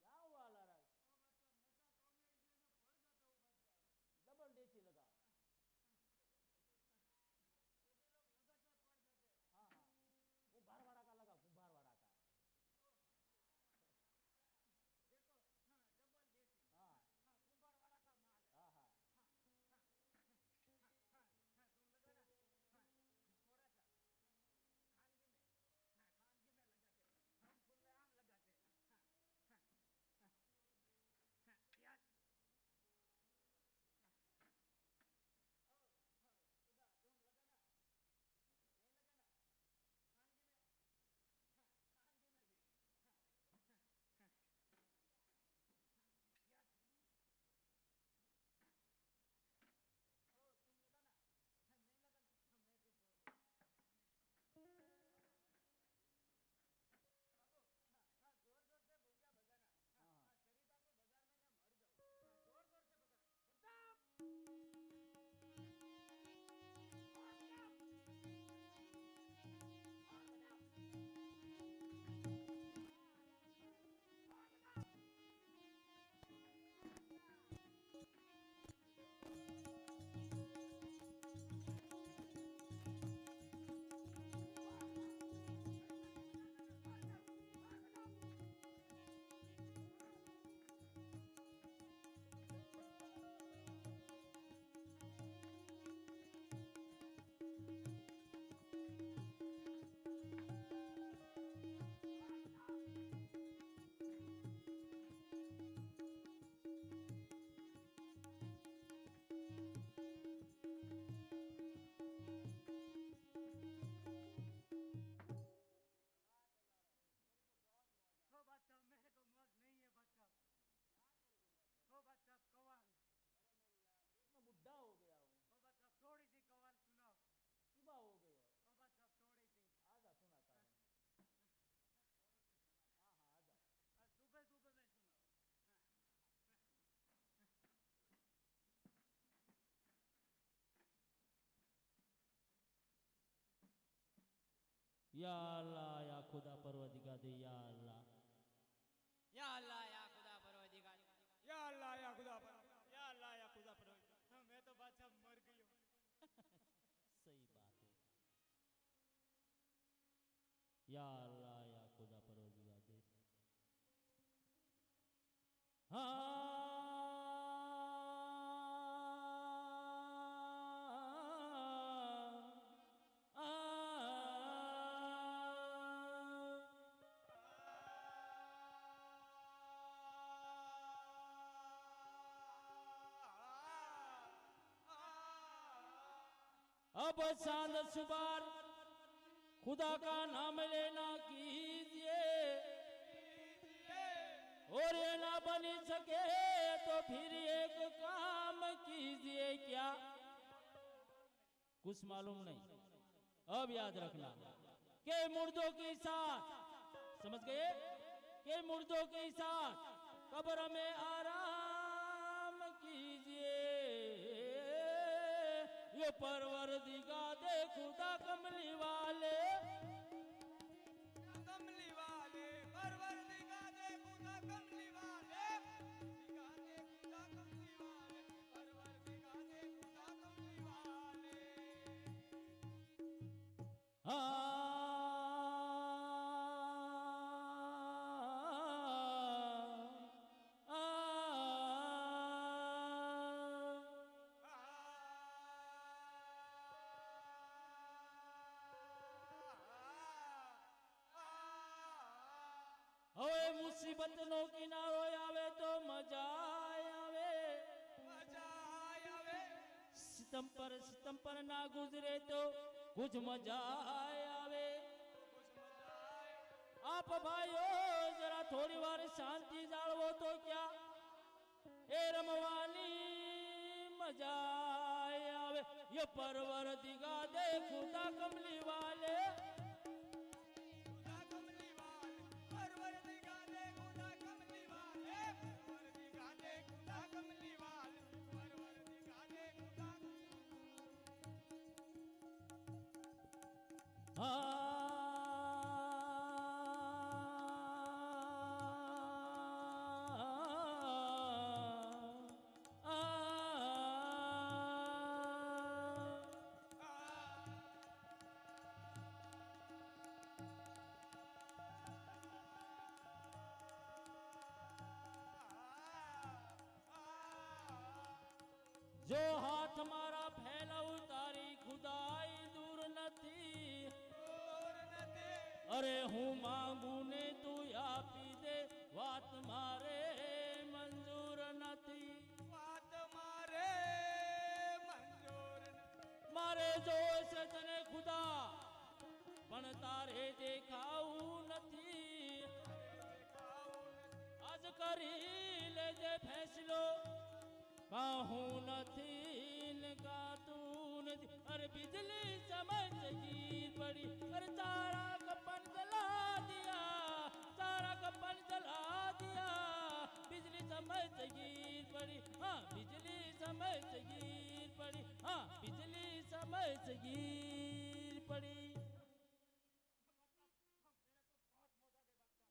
क्या हुआ Lara? Double देसी लगा। हाँ हाँ, कुंभार वाड़ा का लगा, कुंभार वाड़ा का। देखो हाँ डबल देसी हाँ हाँ कुंभार वाला का माल है हाँ हाँ हाँ हाँ हाँ हाँ हाँ तुम लगा ना हाँ थोड़ा सा खानगी में हाँ खानगी में लगाते हम खुलेआम लगाते हाँ हाँ हाँ हाँ यस ओ हाँ खुदा तुम लगा ना नहीं लगा ना खानगी में हाँ खानगी में भी हाँ हाँ हाँ यस ओ तुम लगा ना हम नहीं लगा ना हमने भी छोड़ दिया बाबू हाँ हाँ जोर जोर से भूंगिया बजाना हाँ हाँ। हाँ सरिता के बाजार में मैं मर जाऊँ हाँ जोर जोर से बजाना प्रताप और प्रताप और प्रताप और प्रताप और प्रताप सरिता के बाजार में मैं मर जाऊँ और प्रताप और प्रताप हो बादशाह मेरे को मौज नहीं है बादशाह हो बादशाह कवाल मैं बुढ़ा हो गया हूँ, हो बादशाह थोड़ी सी कवाल सुनाओ सुबह हो गई हो। हो बादशाह थोड़ी सी आजा सुनाता हूँ। हाँ हाँ आजा। सुबह सुबह में सुनाओ हाँ, या अल्लाह या खुदा परवदिगार दे, या अल्लाह। या अल्लाह या खुदा परवदिगार या अल्लाह या खुदा पर या अल्लाह या खुदा पर हाँ, मैं तो बादशाह मर गई हूँ सही बात है। या अल्लाह या खुदा परवदिगार दे। अब चांद सुबार खुदा का नाम लेना कीजिए, और ये ना बनी सके तो फिर एक काम कीजिए। क्या कुछ मालूम नहीं? अब याद रखना के मुर्दों के साथ, समझ गए, के मुर्दों के साथ कब्र में आराम कीजिए। ये परवरदिगार दे खुदा कमली वाले, कमली वाले परवरदिगार दे खुदा कमली वाले दिगार दे खुदा कमली वाले परवरदिगार दे खुदा कमली वाले હવે મુસીબત નો કિનારો આવે તો મજા આવે, मजा आवे सितम पर ना गुजरे तो कुछ मजा आवे। कुछ मजा आए आप भाइयों जरा थोड़ी बार शांति जाळवो तो क्या ए रमवानी मजा आवे। ये परवरदिगार दे खुदा कमली वाले, खुदा कमली वाले परवरदिगार दे खुदा कमली वाले परवरदिगार दे खुदा कमली वाले परवरदिगार दे खुदा જો હાથ મારા ફેલાવું તારી ખુદાઈ દૂર નથી. અરે હું માંગુ ને તું આપી દે વાત મારે મંજૂર નથી. મારે જોઈશે તને ખુદા પણ તારે દેખાવું નથી. આજ કરી લેજે ફેસલો કાહું નથી ને કાતું નથી. અરે बिजली समझ गई पड़ी. अरे सारा कपन जला दिया, सारा कपन जला दिया. बिजली समझ गई पड़ी. हाँ बिजली समझ गई पड़ी. हाँ बिजली समझ गई पड़ी.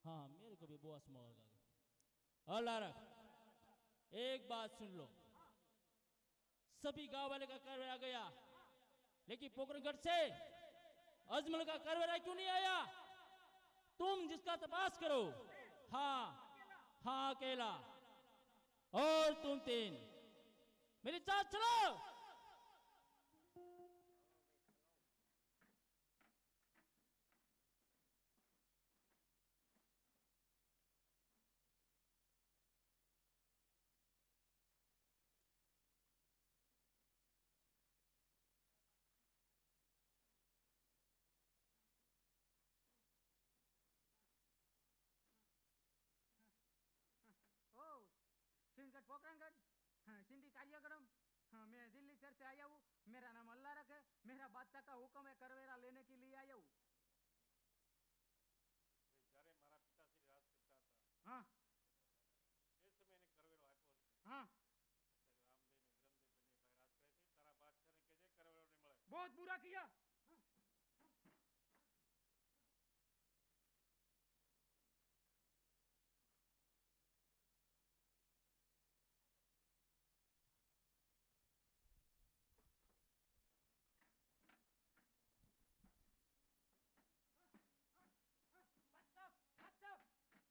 हाँ मेरे को भी बहुत मौज आ गई. अल्लाह रख. एक बात सुन लो, सभी गांव वाले का करवरा गया, लेकिन पोखरगढ़ से अजमल का करवरा क्यों नहीं आया? तुम जिसका तपास करो. हाँ हाँ अकेला और तुम तीन मेरे साथ चलो. ओ सिंहगढ़ पोखरणगढ़. हाँ, सिंधी कार्यक्रम. हाँ, मैं दिल्ली शहर से आया हूँ. मेरा नाम अल्लाह रख है. मेरा बादशाह का हुक्म है करवेरा लेने के लिए आया हूँ. જ્યારે મારા પિતાશ્રી રાજ કરતા હતા हाँ એ સમયે એને કરવેરો આપ્યો હતો. हाँ અત્યારે રામદેવ ને ગ્રમદેવ બંને ભાઈ રાજ કરે છે. તારા બાદશાહને કહેજે કરવેરો નહીં મળે. बहुत बुरा किया.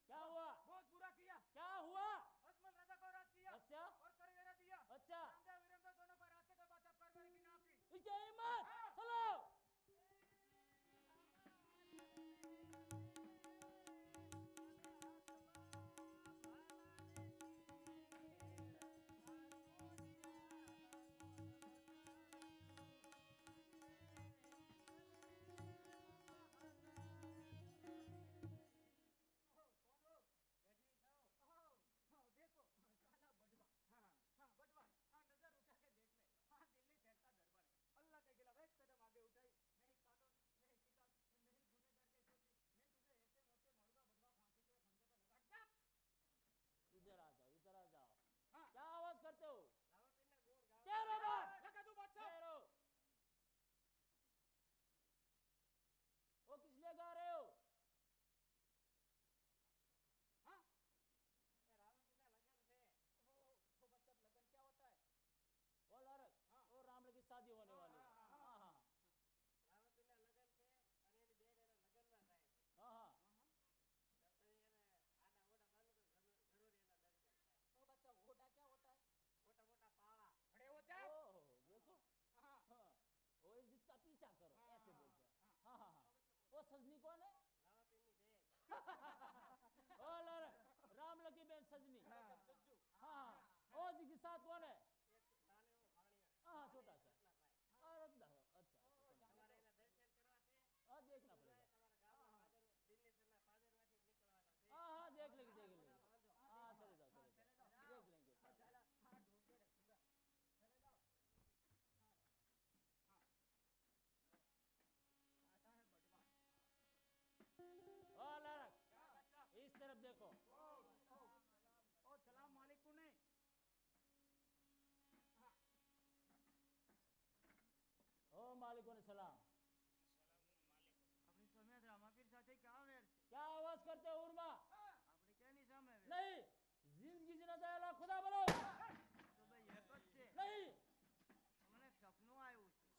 क्या हुआ? बहुत बुरा किया. क्या हुआ? अजमल राजा को राज दिया अच्छा और करवेरा दिया. अच्छा रामदेव वीरमदेव दोनों पर रास्ते के बाद करवेरे की नाप की. इसकी हिम्मत. चलो. देखो काला बटवा. हाँ हाँ बटवा. हाँ नजर उठा के देख ले. हाँ दिल्ली शहर का दरबार है. अल्लाह के खिलाफ एक कदम आगे उठाई. नहीं कानून, नहीं किताब, नहीं गुनेगार के सोची.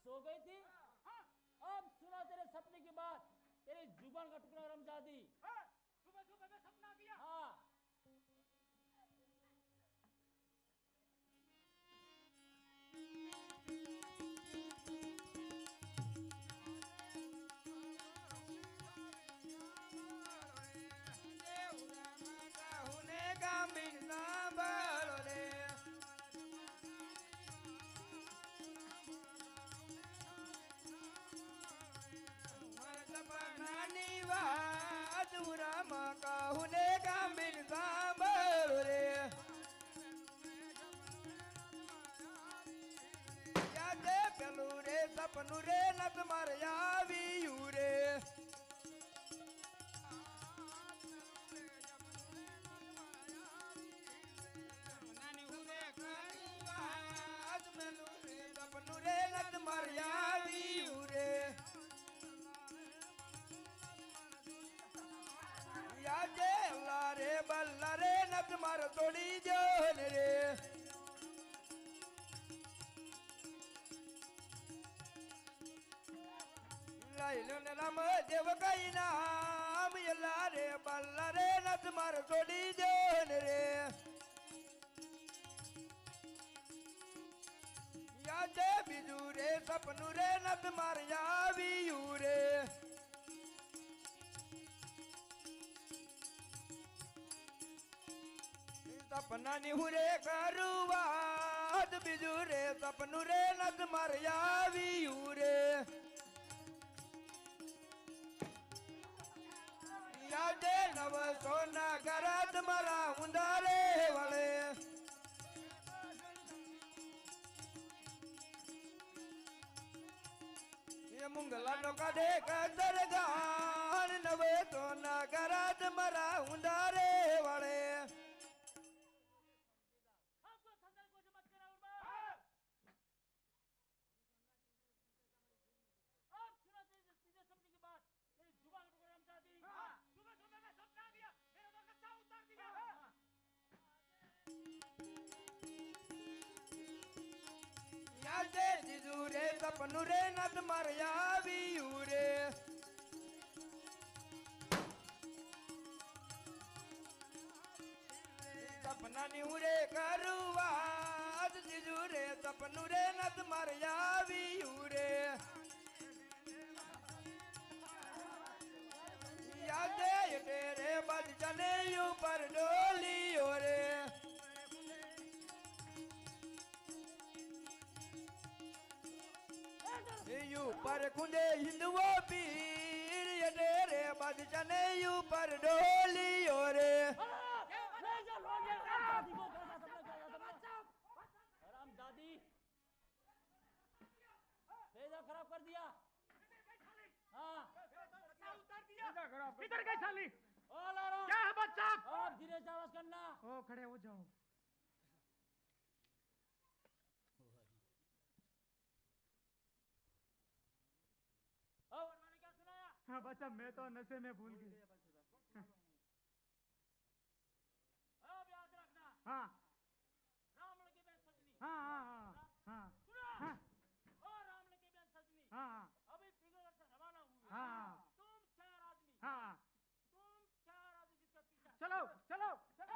सो गई थी? अब सुना तेरे सपने की बात, तेरी जुबान का टुकड़ा रमजादी। सुबह सुबह में सपना किया। हाँ। સપનું રે નત મારે આવ્યું રે સપનું રે નત મારે આવ્યું રે યાદે અલ્લા રે બલ્લા રે નત મારે તોડી જો રે લાઈલો ને રામ દેવ કઈ નામ યલા રે બલ્લા રે નત માર છોડી દે રે યાદે બીજું રે સપનું રે નત માર આવ્યું રે સપનાની હું રે કરુવાત બીજું રે સપનું રે નત માર આવ્યું રે યાદે નવ સોના ગરાત મારા ઉંદારે વળે એ મુંગલા નો કાઢે કદર ગાન નવ સોના ગરાત મારા ઉંદારે વળે हमको संदल को मत करा उर्मा। अब सुना तेरे सीधे सपने की बात, तेरी जुबान का टुकड़ा रमजादी। सुबह सुबह में सपना किया मेरा तो कच्चा उतार दिया યાદે દીધું રે સપનું રે નત માર આવ્યું રે સપનાની હું રે કરુવાત દીધું રે સપનું રે નત માર આવ્યું રે યાદે એટલે રે બદચને ઉપર ડોલીઓ રે ઉપર કુંડે હિન્દુઓ પીર એટલે રે બદચને ઉપર ડોલીઓ રે रमजादी भेजा खराब कर दिया। हाँ इधर गई साली ओ लारो क्या है बच्चा अब धीरे से आवाज करना। ओ खड़े हो जाओ ओ मैंने क्या सुनाया? हाँ बच्चा मैं तो नशे में भूल गई अब याद रखना, हाँ रामल की बहन सजनी। हाँ हाँ हाँ हाँ सुना? हाँ ओ रामल की बहन सजनी हाँ अभी फिगर से रवाना हुए। हाँ तुम चार आदमी, हाँ तुम चार आदमी जिसका पीछा चलो चलो चलो।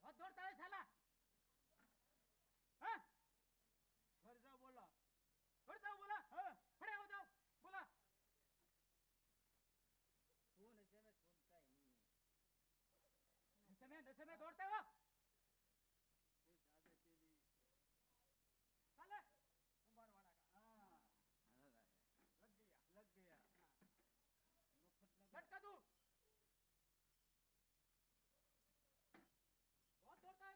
बहुत दौड़ता है साला हाँ घर जाओ बोला घर जाओ बोला हाँ खड़े हो जाओ बोला तू नशे में सुनता ही नहीं है नशे में दौड़ते हो कोई ज्यादा के लिए साले उमर वाला का हाँ लग गया झटका दूर बहुत दौड़ता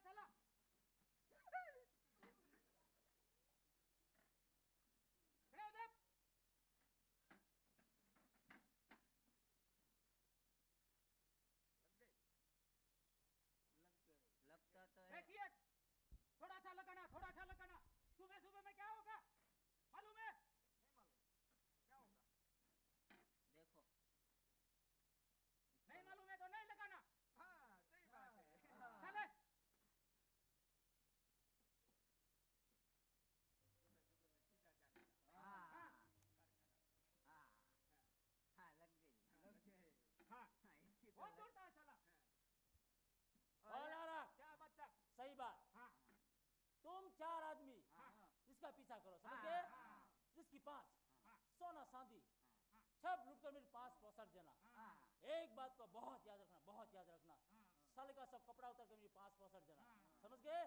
पीछा करो, समझ गए? जिसकी पास सोना चांदी सब लूटकर मेरे पास पहुंचा देना। एक बात को बहुत याद रखना, बहुत याद रखना, साले का सब कपड़ा उतर कर मेरे पास पहुंचा देना, समझ गए?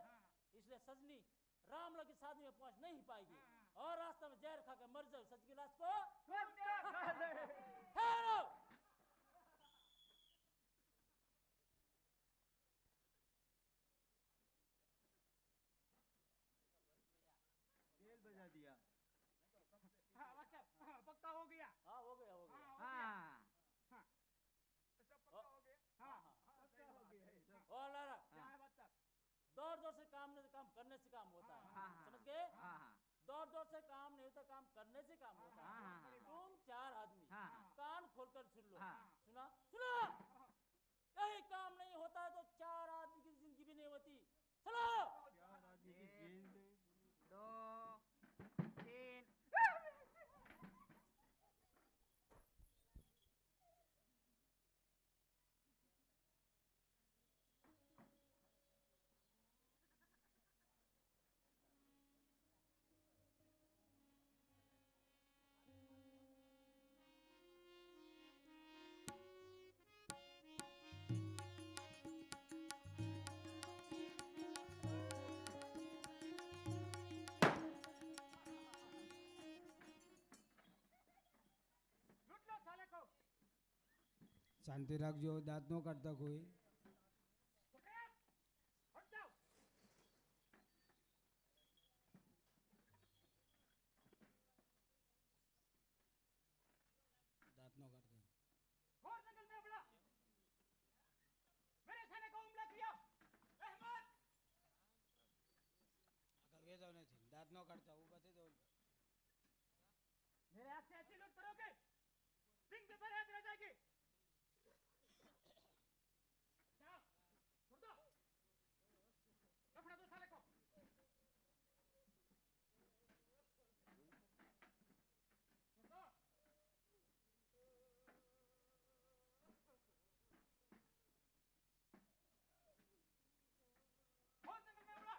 इसलिए सजनी रामला की शादी में पहुंच नहीं पाएगी और रास्ते में जहर खा के मर जाओ। सच की लाश को ठहरो। बेल बजा दिया। हाँ पक्का हो गया। हाँ हो गया, हो गया। हाँ सब पक्का हो गया। हाँ पक्का हो गया। और लारा क्या है मतलब? दौड़ दौड़ से काम नहीं, काम करने से काम होता है, समझ गए? दौड़ दौड़ से काम नहीं होता, काम करने से काम होता है। तुम चार आदमी कान खोलकर सुन लो। सुना सुनो, यही काम नहीं होता तो चार आदमी की जिंदगी भी नहीं होती। चलो। 2 3 लूट लो साले को। શાંતિ રાખજો, દાંત નો કાઢતા કોઈ. हट जाओ। દાંત નો કાઢતા. और जंगल में बड़ा मेरे साले को हमला किया। अहमद આગળ વેચાવ નથી, દાંત નો કાઢતા, ઊભા થઈ જાવ. मेरे हाथ से ऐसी लूट करोगे सिंह पे बरहत रह जाएगी। जाओ छोड़ दो, लफड़ा दो साले को। छोड़ दो। और जंगल में उड़ा।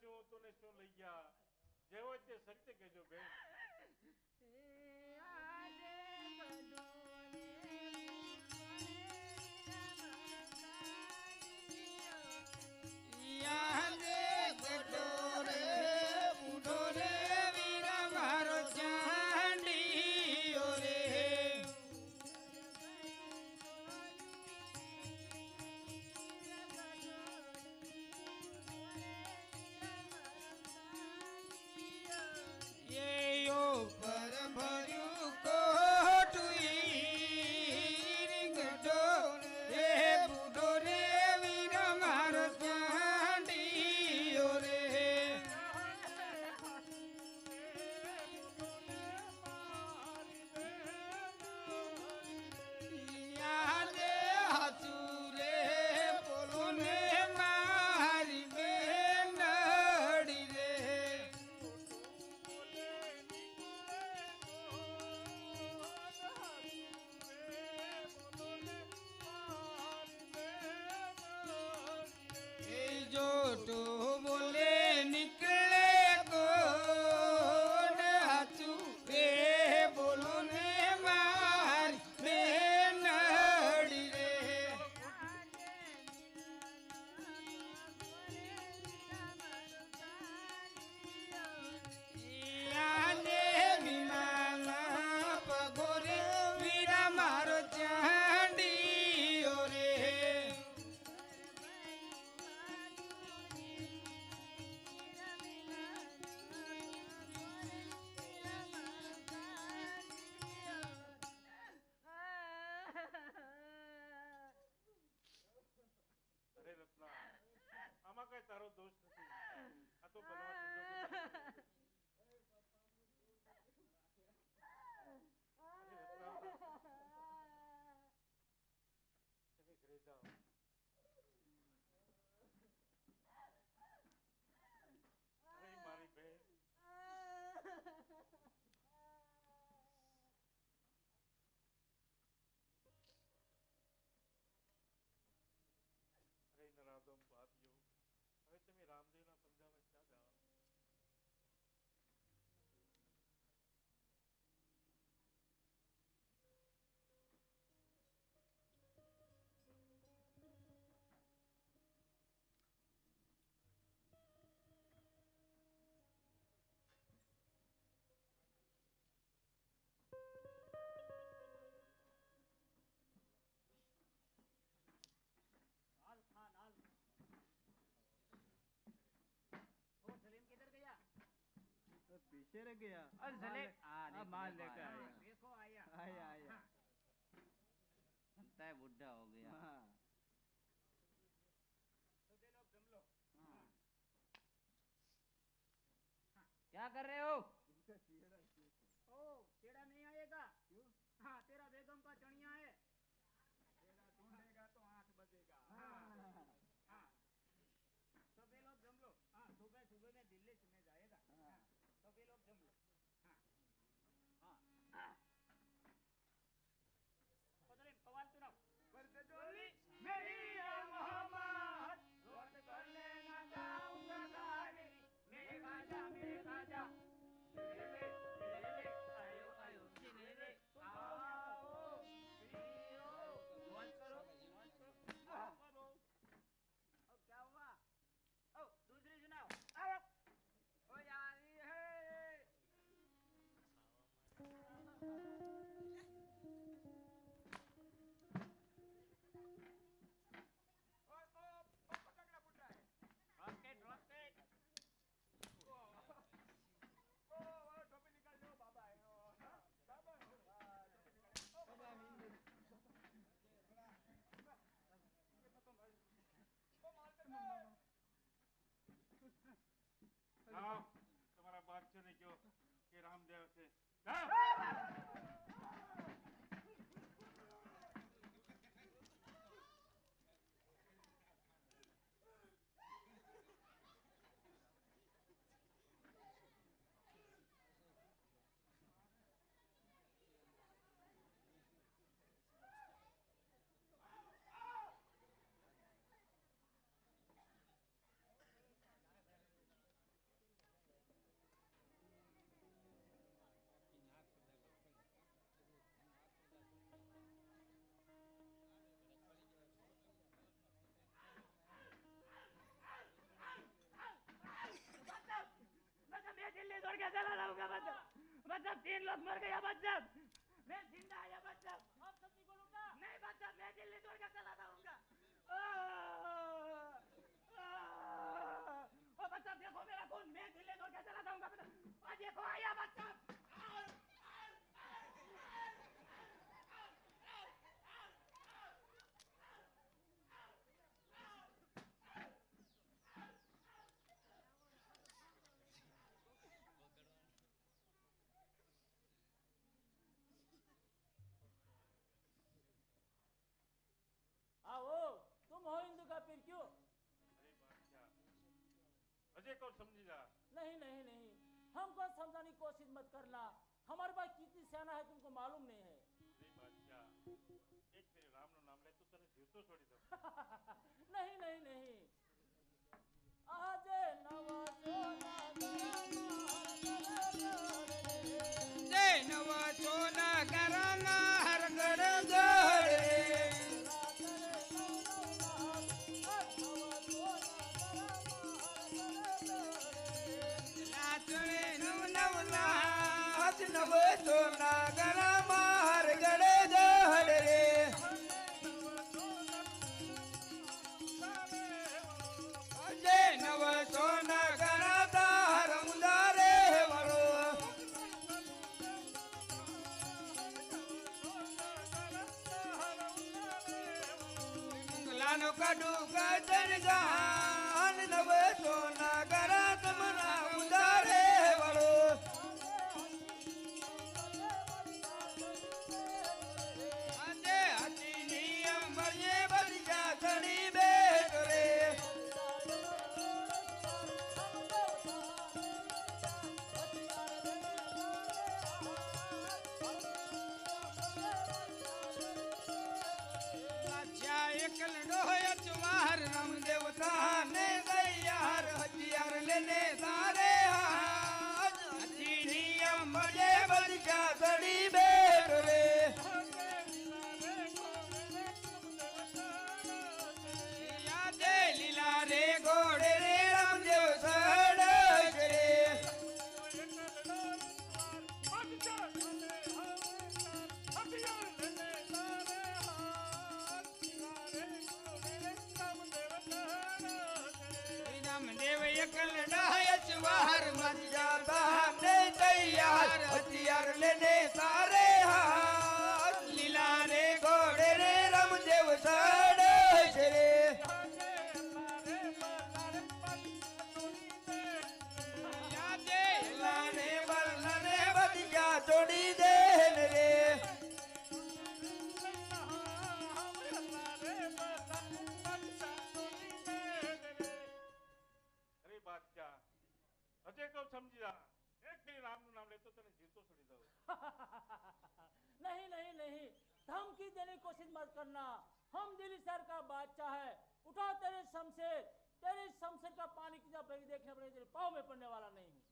શું તને શું લઈ ગયા જે હોય તે સત્ય કહેજો બેન અરે રત્ના આમાં કઈ તારો દોષ નથી આ તો બનવા તમે ઘરે જાઓ અરે મારી બેન અરે નરાધમ પાપીઓ હવે તમે રામદેવના પંજામાં ક્યાં જવાનું पीछे रह गया अरे जले माल लेकर आया देखो आया आया आया लगता है बुढ़ा हो गया हाँ तो दे लो जम लो क्या कर रहे हो ओ चेड़ा नहीं आएगा क्यों हाँ तेरा बेगम का चणिया है तेरा ढूंढेगा तो 8 बजेगा हाँ सभी लोग जम लो हाँ सुबह सुबह में दिल्ली में जाएगा सभी लोग जम लो हाँ हाँ कवाल सुनाओ मेरी मोहम्मद रोड कर लेना जाऊंगा गाड़ी मेरे खाजा आयो आयो सिनेरे आओ पियो मौज करो करो अब क्या हुआ ओ दूसरी सुनाओ आओ हो जा रही है જાઓ તમારા બાદશાહને કહો કે રામદેવ છે જાઓ तीन लोग मर गए बादशाह। मैं जिंदा आया बादशाह। अब सच्ची को लूटा। नहीं बादशाह, मैं दिल्ली छोड़ के चला जाऊंगा। ओ बादशाह देखो मेरा खून, मैं दिल्ली छोड़ के चला जाऊंगा। और देखो आया बादशाह। आओ, तुम हो हिंदू का पीर क्यों? अरे बादशाह अजय को समझी जा। नहीं नहीं नहीं, हमको समझाने की कोशिश मत करना। हमारे पास कितनी सेना है तुमको मालूम नहीं है। अरे बादशाह एक फेरे राम નું નામ લે તો તને જીવતો છોડી દઉં। नहीं नहीं नहीं, आज नवा सोना જય નવા સોના ઘરમાં હરગડ ગળે નાચણે નવ નવ નાચ નવ સોના ઘરમાં હરગડ ગળે જય નવ સોના ઘણા હરમુદારે વળો લાનો કાડુ કાજન ગાન નવ સોના ઘરા તમના ઉદારે વળો આજે હાથી નિયમ બળે બલિયા ઘણી બેટ રે એકલ ડોય ચુમાર રામદેવ તાને દયાર હથિયાર લેને તારે હાથ હથી નિયમ બળે બલિયા ઘણી બેટ રે યાદે લીલા રે ઘોડે રે રામદેવ સડક રે રામદેવ એકલ ડાય ચુમાર મત જાતા ને તૈયાર હથિયાર લેને તારે હાથ લીલા રે ઘોડે રે રામદેવ સડક રે યાદે લાને બરલાને બદિયા છોડી દે રે અરે બાદશાહ અજય को समझी जा। एक फेरे राम નું નામ લે તો તને જીવતો છોડી દઉં। नहीं नहीं नहीं, धमकी देने की कोशिश मत करना। हम दिल्ली शहर का बादशाह है। उठा तेरे शमशेर का पानी की जब देखने पड़ेगा, तेरे पाँव में पड़ने वाला नहीं हूँ।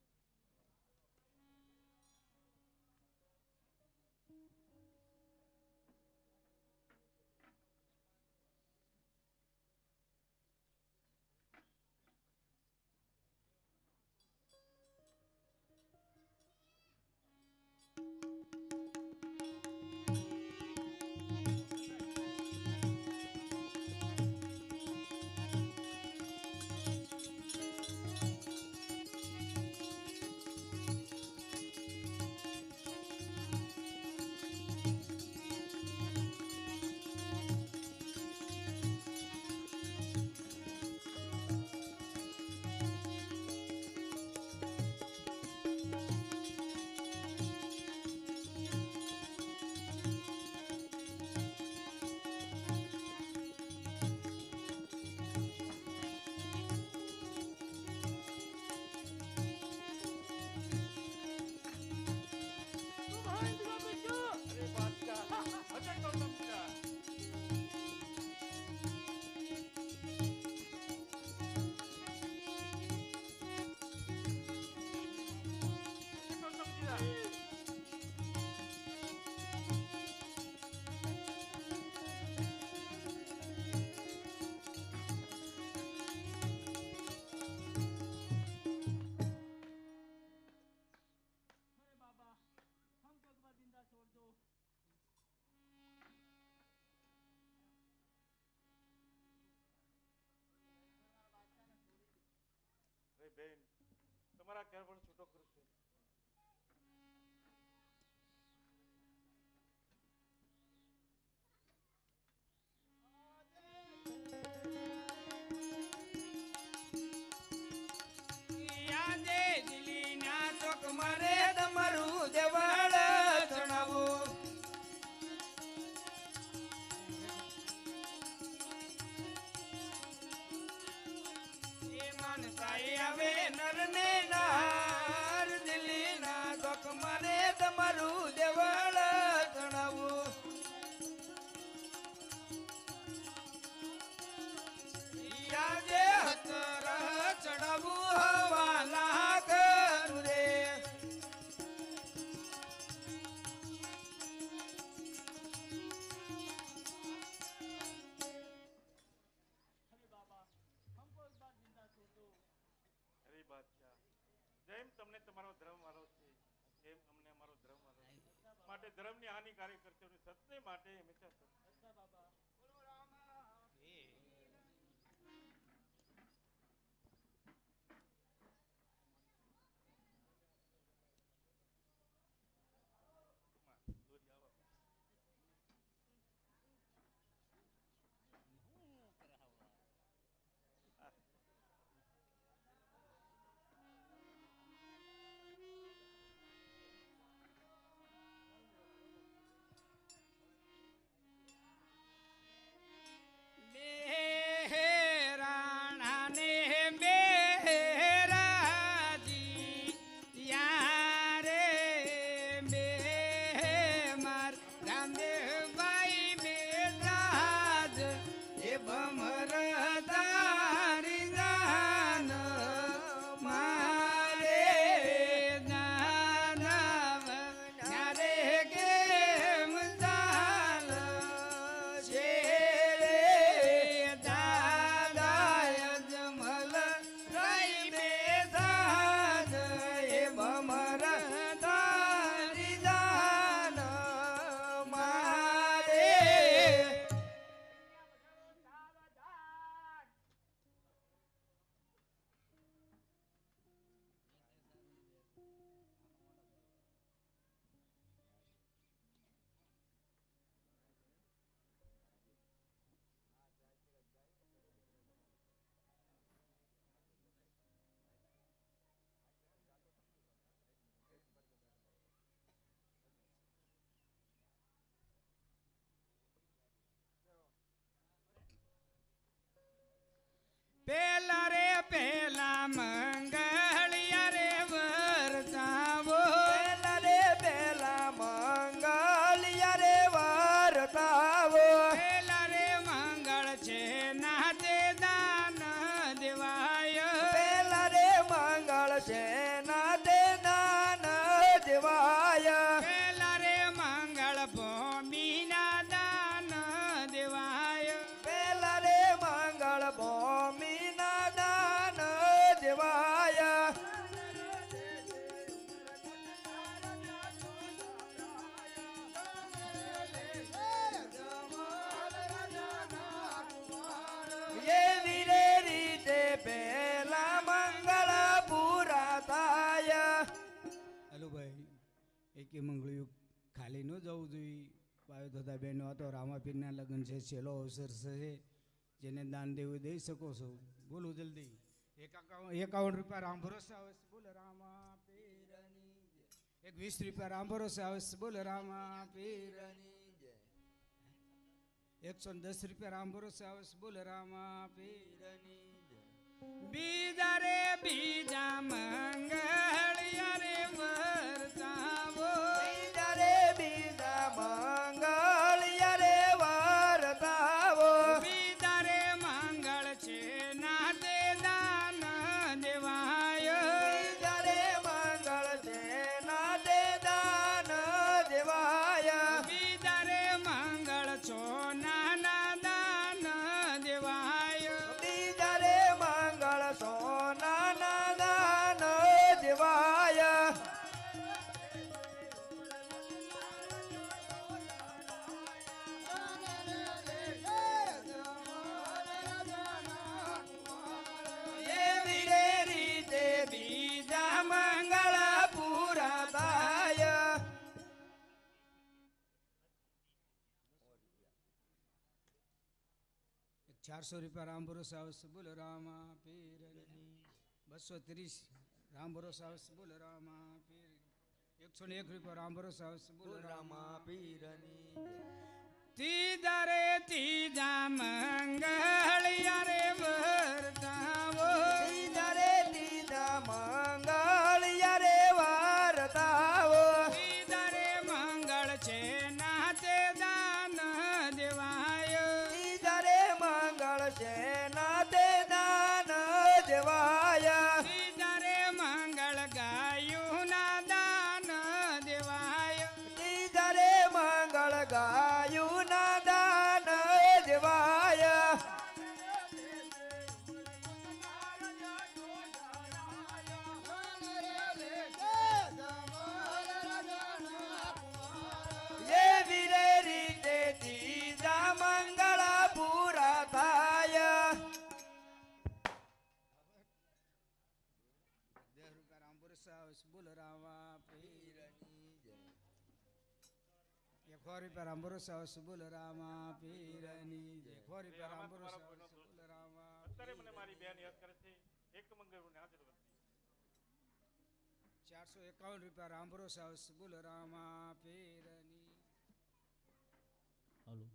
બેન તમારા ઘેર પણ છૂટો કરશે. યાદે દિલીના ચોક મારે તમારું દેવળ ચણાવું એ માનતાઈ આવે નરને નાર દિલીના ચોક મારે તમારું દેવળ ચણાવું યાદે હતર ચડાવું હવાલા કરું રે अरे बाबा हमको इस बार जिंदा छोड़ दो. અરે બાદશાહ, જેમ તમને તમારો ધર્મ વાળો છે એમ અમને અમારો ધર્મ વાળો છે. માટે ધર્મની હાનિકારી કરશો નહીં, સત્ય માટે હંમેશા સત્ય. अच्छा बाबा. દોરી આવો. બેરાણા ને બેરાજી યારે બે માર રામદેવભાઈ બેરાજ એ ભમર તારી જાન મારે દાનવ યારે કેમ ચાલ છે પેલા રે પેલા મંગળિયા રે વર્તાવો પેલા રે પેલા મંગળિયા રે વર્તાવો પેલા રે મંગળ છે નાતે દાન દેવાય પેલા રે મંગળ છે નાતે દાન દેવાય પેલા રે મંગળ ભૂમિના દાન દેવાય પેલા રે મંગળ ભૂમિના દાન દેવાય એવી રે રીતે પેલા મંગળ પૂરા થાય હલો ભાઈ એકે મંગળયુગ ખાલી ન જવું જોઈએ. પાયો થતા બહેનો હતો રામાપીરના લગ્ન છે, છેલ્લો અવસર છે, જેને દાન દેવું દઈ શકો છો. બોલો જલ્દી. 51 રૂપિયા રામ ભરોસે આવે છે, બોલે રામા પીરની જય. 20 રૂપિયા રામ ભરોસે આવે છે, બોલે રામા પીરની જય. 110 રૂપિયા રામ ભરોસે આવે છે, બોલે રામા પીરની જય. બીજા રે બીજા મંગળિયા રે વર્તાવો બીજા રે બીજા મંગળિયા રે વર્તાવો બીજા રે મંગળ છે નાતે દાન દેવાય બીજા રે મંગળ છે નાતે દાન દેવાય બીજા રે મંગળ છો નાના દાન દેવાય બીજા રે મંગળ સોના ₹400 રામ ભરોસે આવશે બોલ રામા પીરની 230 રામ ભરોસે આવશે બોલ રામા પીર ₹101 રામ ભરોસે આવશે બોલ રામા પીરની ત્રીજા રે ત્રીજા મંગળિયા રે વરતાવો તીજા મંગળ યારે વારતાવો ત્રીજા રે મંગળ છે નાતે દાન દેવાય તીજા રે મંગળ છે ના તે દાન દેવાય ત્રીજા રે મંગળ ગાયું ના દાન દેવાય તીજા રે મંગળ ગાયું ના દાન દેવાય એવી રે રીતે ત્રીજા મંગળ પૂરા થાય ₹10 રામ ભરોસે આવશે બોલ રામા પીરની ₹100 રામ ભરોસે આવશે બોલ રામા પીરની ₹100 રામ ભરોસે આવશે બોલ રામા અત્યારે મને મારી બેન યાદ કરે છે એક મંગળ હાજર વતી ₹451 રામ ભરોસે આવશે બોલ રામા પીરની હાલો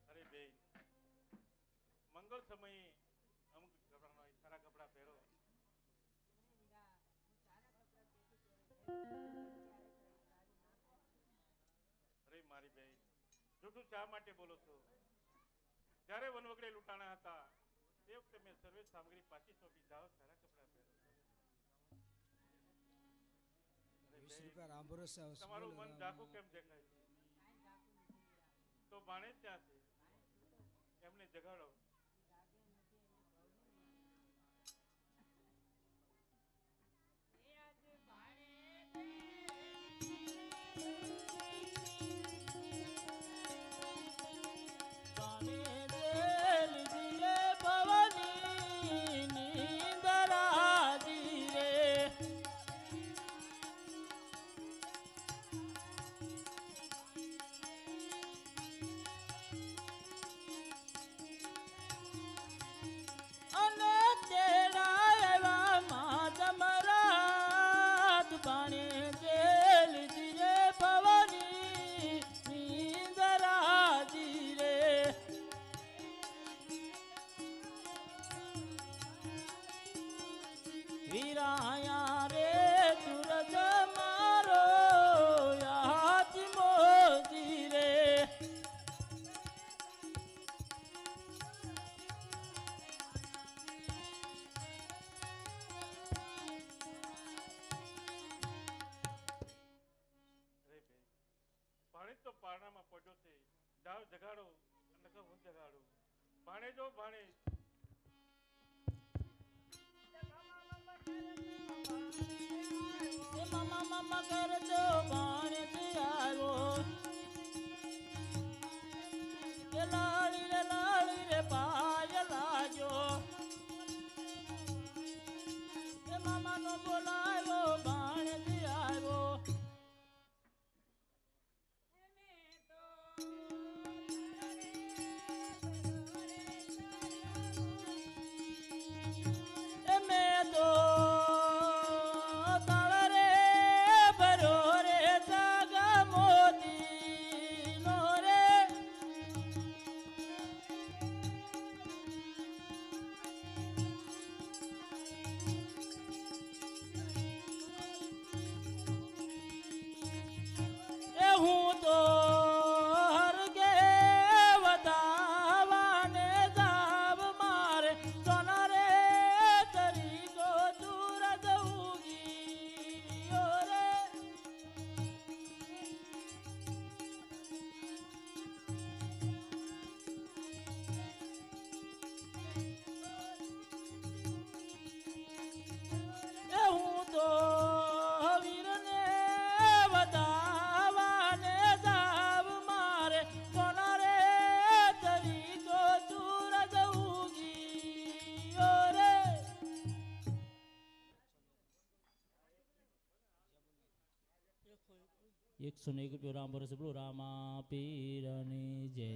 અરે બે મંગળ સમયે અમુક સારા કપડા પહેરો અરે મારી બેન જૂઠું શા માટે બોલો છો જ્યારે વનવગડે લૂંટાણા હતા તે વખતે મેં સર્વે સામગ્રી પાછી સોંપી જાઓ સારા કપડા પહેરો અરે બેન, ₹20 રામ ભરોસે આવશે તમારું બોલ મન રામા. ઝાકું કેમ દેખાય છે તો બાણે જ ત્યાં છે એમને જગાડો પાણી દેલ દિલે ભવાની નીંદરાજી રે અને તેડા એવા માધમરાત પાણી દેલ દિલે ભવાની નીંદરાજી રે વીરાયા રે સૂરજ મારો યાદ મોજી રે અરે બેન ભાણે તો પારણામાં પડ્યો છે જાઓ જગાડો અને કહો હું જગાડું ભાણે જો ભાણે એ મામા મામા કરજો ભાણેથી આવ્યો કે લાળી રે પાય લાજો કે મામાનો બોલાયો ભાણેથી આવ્યો એ મેં તો તાળ રે ભર્યો રે જાગા મોતીનો રે 101 રામ વરસ બોલો રામા પીરની જય.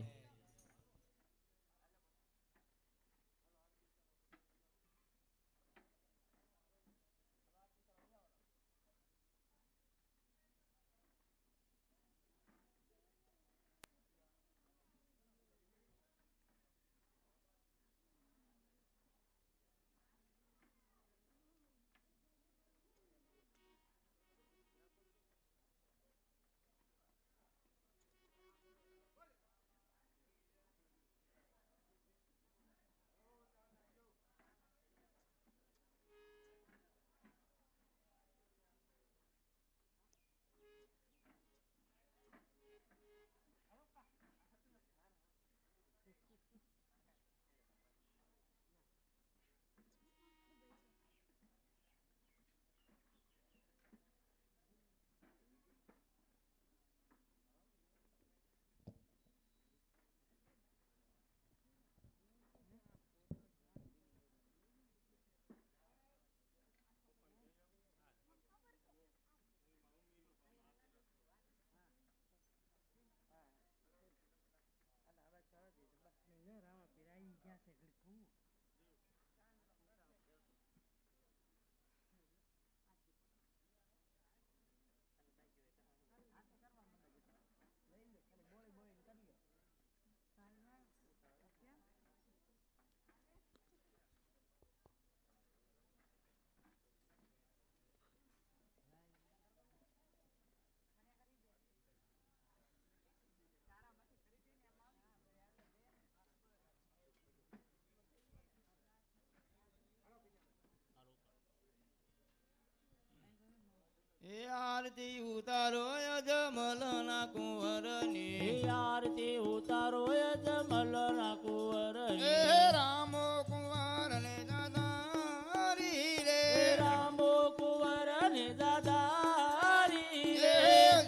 એ આરતી ઉતારો અજમલના કુંવરની હે આરતી ઉતારો અજમલના એ કુંવરની. રામો કુંવર ને દાદારી રે રામો કુંવર ને દાદારી એ રે.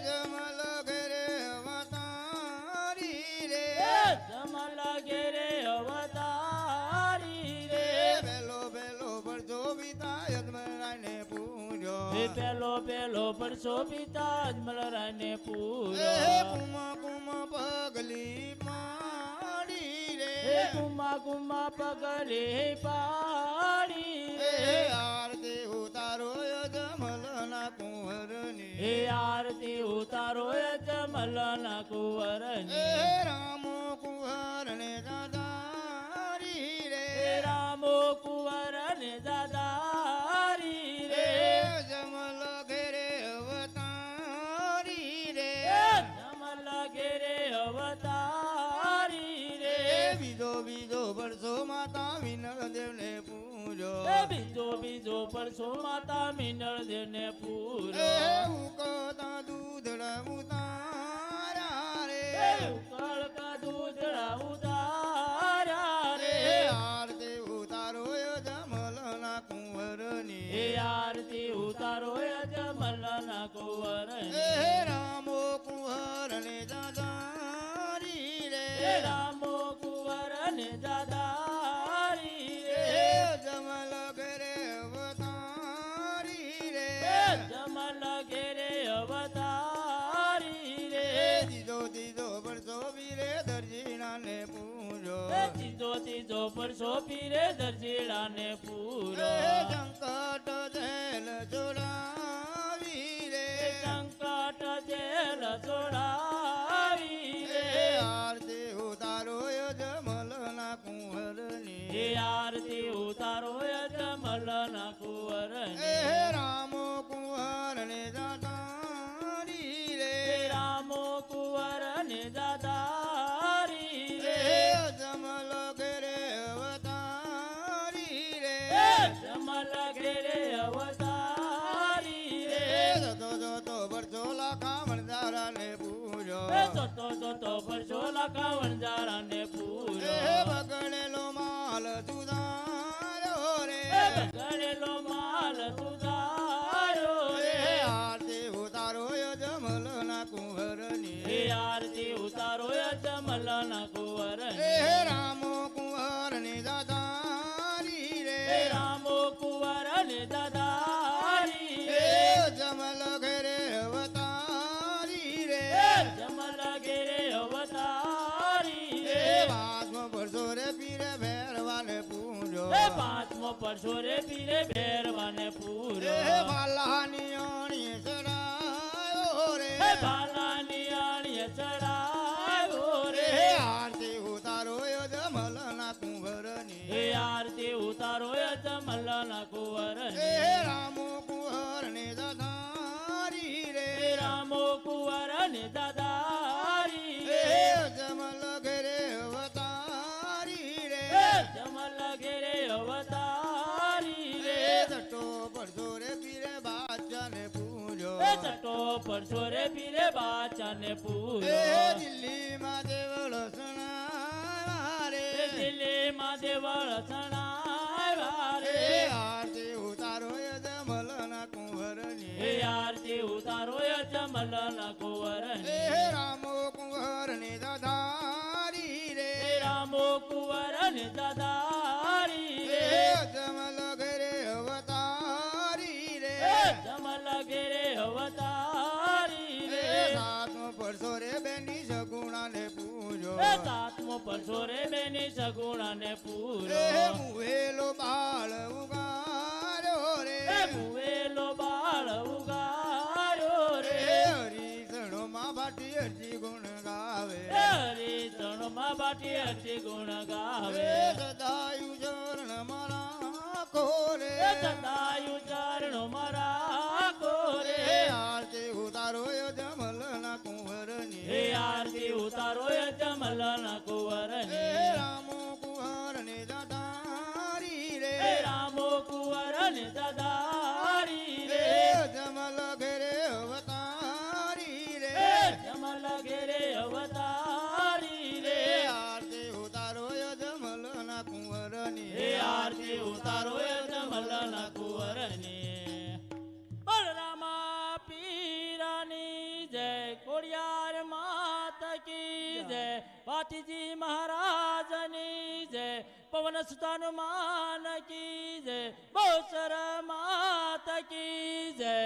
જમલ ઘરે અવતારી રે જમલ ઘેરે અવતારી રે. બેલો બેલો ભરજો વિતા અજમલાને પૂજો હે પેલો પેલો પરસો પિતા અજમલરાયને એ પૂરો. કુમા કુમા પગલી પાડી રે હે કુમા કુમા પગલે પાડી એ રે. આરતી ઉતારો અજમલના કુંવરની હે આરતી ઉતારો અજમલના એ કુંવરની. રામો કુંવર ને દાદારી રે હે રામો કુંવર ને દાદારી એ રે. જમલ ઘેરે અવતારી રે જમલ ઘેરે અવતારી રે. એ બીજો બીજો વર્ષો માતા વિનળ દેવને પૂજો એ બીજો બીજો પરસો માતા મિનળ દેને પૂરો. એ ઉકળતા દૂધડા ઉતારા રે એ ઉકળતા દૂધડા ઉતાર્યા એ રે. આરતી ઉતારો જમલના કુંવરની એ આરતી ઉતારો અજમલના એ કુંવરની. રામો કુંવર ને દાદારી રે હે રામો કુંવર ને દાદારી એ રે. જમલ ઘરે અવતારી રે જમલ ઘેરે અવતારી રે. એ દીજો દીજો વર્ષો વીરે દરજીણાને પૂજો એ ત્રીજો ત્રીજો પરસો પીરે દરજીડાને પૂરો. એ સંકટ જેલ જોડાવી રે સંકટ જેલ છોડાવી એ રે. આરતી ઉતારો જમલના કુંવરની હે આરતી ઉતારો અજમલના એ કુંવરની. રામો કુંવર ને દાદારી રે હે રામો કુંવર ને દાદારી એ રે. જમલ ઘરે અવતારી રે હે જમલ ઘેરે અવતારી એ રે. જતો જતો વર્ષો લાખા વણજારાને પૂજો હે જોતો જોતો પરસો લાખા વણજારાને પૂરો. એ બગડેલો માલ જુદારો રે હે બગડેલો માલ સુધાર્યો એ રે. આરતી ઉતારો જમલના કુંવરની હે આરતી ઉતારો અજમલના એ કુંવરની. રામો કુંવર ને દાદારી રે હે રામો કુંવર ને દાદારી એ રે. જમલ ઘરે અવતારી પડશો રે પીરે બેરવાને પૂરો એ વાલાની અણીએ ચડાયો રે હે ભાલાની આણીએ ચડાવ્યો રે એ આરતી ઉતારો જમલના કુંવરની હે આરતી ઉતારો જમલના કુંવરની એ રામો કુંવરની દધારી રે હે રામો કુંવરની દાદારી એ રે જમલ ઘરે અવતારી રે હે જમલ ઘેરે અવતારી રે એ જટો પડશો રે પીરે બાદશાહને પૂજો હે ચટો પડશો રે પીરે બાચાને પૂરો એ દિલ્હીમાં દેવળ સણા રે હે દિલ્હીમાં દેવળ સણાવ્યા રે એ આરતી ઉતારો જમલના કુંવરની હે આરતી ઉતારો જમલના કુંવરની એ રામો કુંવરની દધારી રે હે રામો કુંવરની દાદારી એ રે જમલ ઘરે અવતારી રે હે જમલ ઘેરે અવતારી એ રે સાતમો પડશો રે બેની સગુણાને પૂજો હે સાતમો પડશો રે બેની સગુણાને પૂરો એ મુવેલો બાળ ઉગાર્યો રે હે મુવેલો બાળ ઉગાર્યો રે એ હરીસણોમાં ભાટી અરજી ગુણ ગાવે હે હરિચરણમાં બાટી અતિ ગુણ ગાવે એ સદાયુ ચરણ મારા કોરે હે સદાયુ ચરણો મારા કોરે એ આરતી ઉતારો જમલના કુંવરની હે આરતી ઉતારો જમલના કુંવરની એ રામો કુંવરની દાદારી રે હે રામો કુંવરની દાદારી રે એ જમલ ઘરે અવતારી રે હે જમલ ઘેરે અવતારી રે એ આરતી ઉતારો જમલના કુંવરની હે આરતી ઉતારો જમલના કુંવરની બલરામા પીરાની જય કોડિયાર માત કી જય પાટીજી મહારાજની જય પવન સુત હનુમાન કી જય બહુચર માત કી જય